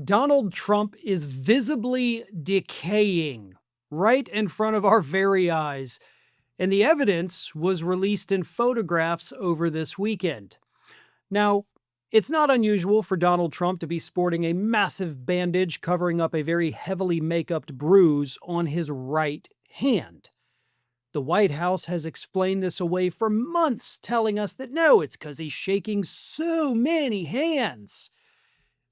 Donald Trump is visibly decaying right in front of our very eyes, and the evidence was released in photographs over this weekend. Now, it's not unusual for Donald Trump to be sporting a massive bandage covering up a very heavily make-upped bruise on his right hand. The White House has explained this away for months, telling us that no, it's because he's shaking so many hands.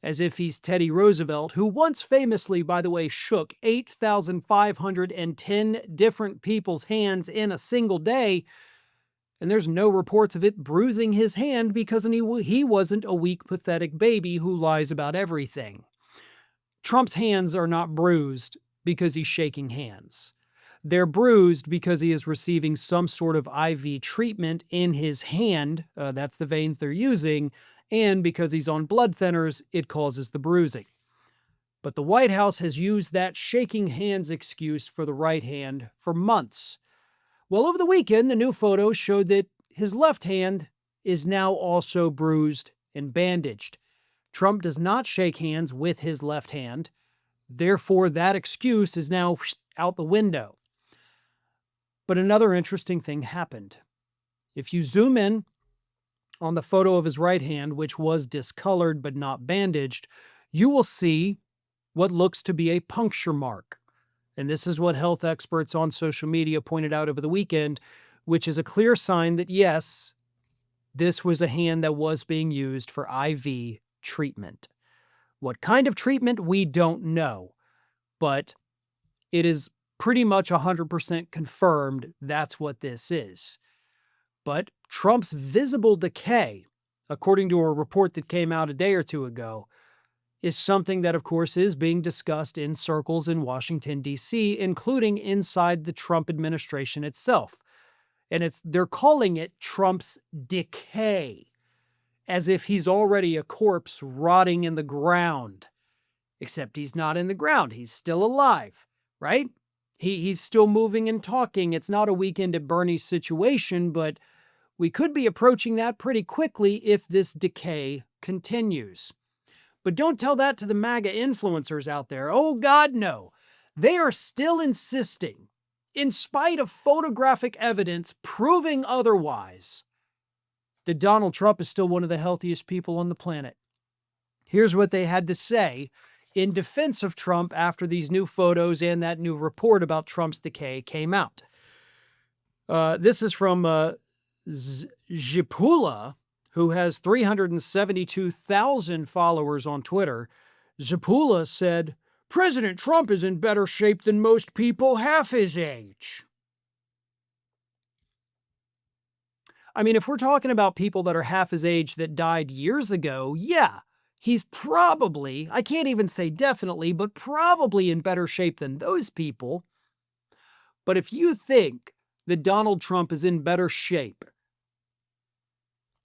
As if he's Teddy Roosevelt, who once famously, by the way, shook 8,510 different people's hands in a single day, and there's no reports of it bruising his hand because he wasn't a weak, pathetic baby who lies about everything. Trump's hands are not bruised because he's shaking hands. They're bruised because he is receiving some sort of IV treatment in his hand, that's the veins they're using, and because he's on blood thinners, it causes the bruising. But the White House has used that shaking hands excuse for the right hand for months. Well, over the weekend, the new photos showed that his left hand is now also bruised and bandaged. Trump does not shake hands with his left hand. Therefore, that excuse is now out the window. But another interesting thing happened. If you zoom in on the photo of his right hand, which was discolored but not bandaged, you will see what looks to be a puncture mark. And this is what health experts on social media pointed out over the weekend, which is a clear sign that yes, this was a hand that was being used for IV treatment. What kind of treatment, we don't know, but it is pretty much 100% confirmed that's what this is. But Trump's visible decay, according to a report that came out a day or two ago, is something that, of course, is being discussed in circles in Washington, D.C., including inside the Trump administration itself. And they're calling it Trump's decay, as if he's already a corpse rotting in the ground. Except he's not in the ground. He's still alive, right? He's still moving and talking. It's not a Weekend at Bernie's situation, but we could be approaching that pretty quickly if this decay continues. But don't tell that to the MAGA influencers out there. Oh, God, no. They are still insisting, in spite of photographic evidence proving otherwise, that Donald Trump is still one of the healthiest people on the planet. Here's what they had to say in defense of Trump after these new photos and that new report about Trump's decay came out. This is from Zipula, who has 372,000 followers on Twitter. Zipula said, "President Trump is in better shape than most people half his age." I mean, if we're talking about people that are half his age that died years ago, yeah, he's probably, I can't even say definitely, but probably in better shape than those people. But if you think that Donald Trump is in better shape,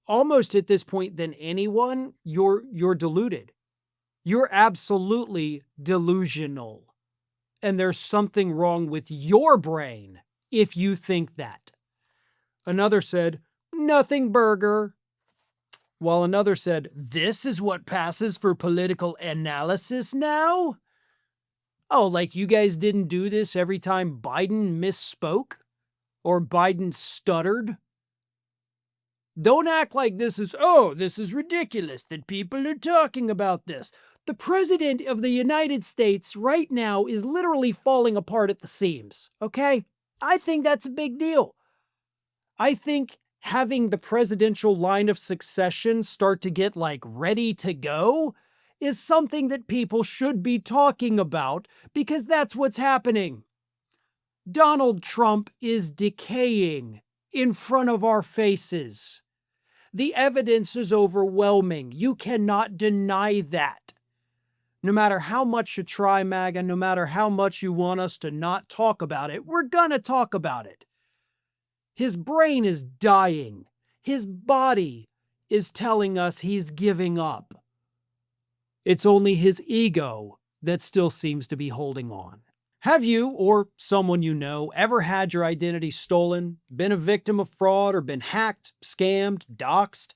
almost at this point than anyone, you're deluded. You're absolutely delusional. And there's something wrong with your brain if you think that. Another said, "Nothing burger." While another said, "This is what passes for political analysis now?" Oh, like you guys didn't do this every time Biden misspoke? Or Biden stuttered? Don't act like this is ridiculous that people are talking about this. The President of the United States right now is literally falling apart at the seams, okay? I think that's a big deal. I think having the presidential line of succession start to get ready to go is something that people should be talking about because that's what's happening. Donald Trump is decaying in front of our faces. The evidence is overwhelming. You cannot deny that. No matter how much you try, MAGA, no matter how much you want us to not talk about it, we're gonna talk about it. His brain is dying. His body is telling us he's giving up. It's only his ego that still seems to be holding on. Have you, or someone you know, ever had your identity stolen, been a victim of fraud, or been hacked, scammed, doxxed?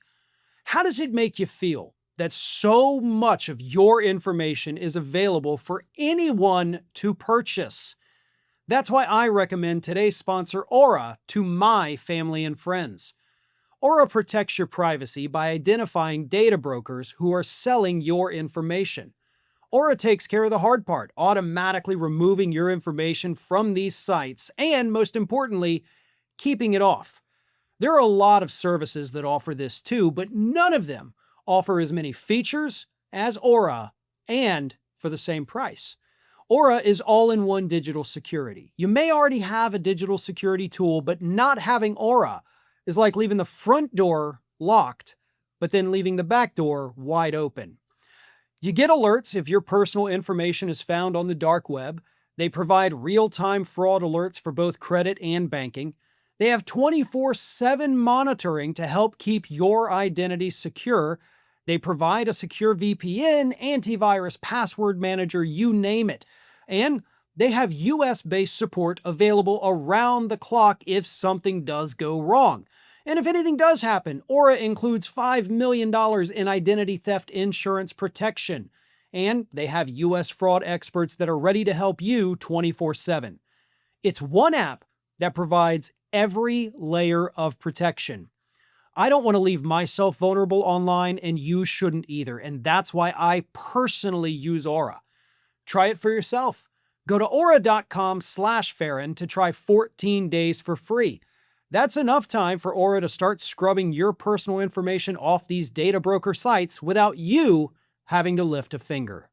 How does it make you feel that so much of your information is available for anyone to purchase. That's why I recommend today's sponsor, Aura, to my family and friends. Aura protects your privacy by identifying data brokers who are selling your information. Aura takes care of the hard part, automatically removing your information from these sites and, most importantly, keeping it off. There are a lot of services that offer this too, but none of them offer as many features as Aura, and for the same price. Aura is all-in-one digital security. You may already have a digital security tool, but not having Aura is like leaving the front door locked, but then leaving the back door wide open. You get alerts if your personal information is found on the dark web. They provide real-time fraud alerts for both credit and banking. They have 24/7 monitoring to help keep your identity secure. They provide a secure VPN, antivirus, password manager, you name it. And they have US-based support available around the clock if something does go wrong. And if anything does happen, Aura includes $5 million in identity theft insurance protection. And they have US fraud experts that are ready to help you 24/7. It's one app that provides every layer of protection. I don't want to leave myself vulnerable online, and you shouldn't either. And that's why I personally use Aura. Try it for yourself. Go to aura.com/Farron to try 14 days for free. That's enough time for Aura to start scrubbing your personal information off these data broker sites without you having to lift a finger.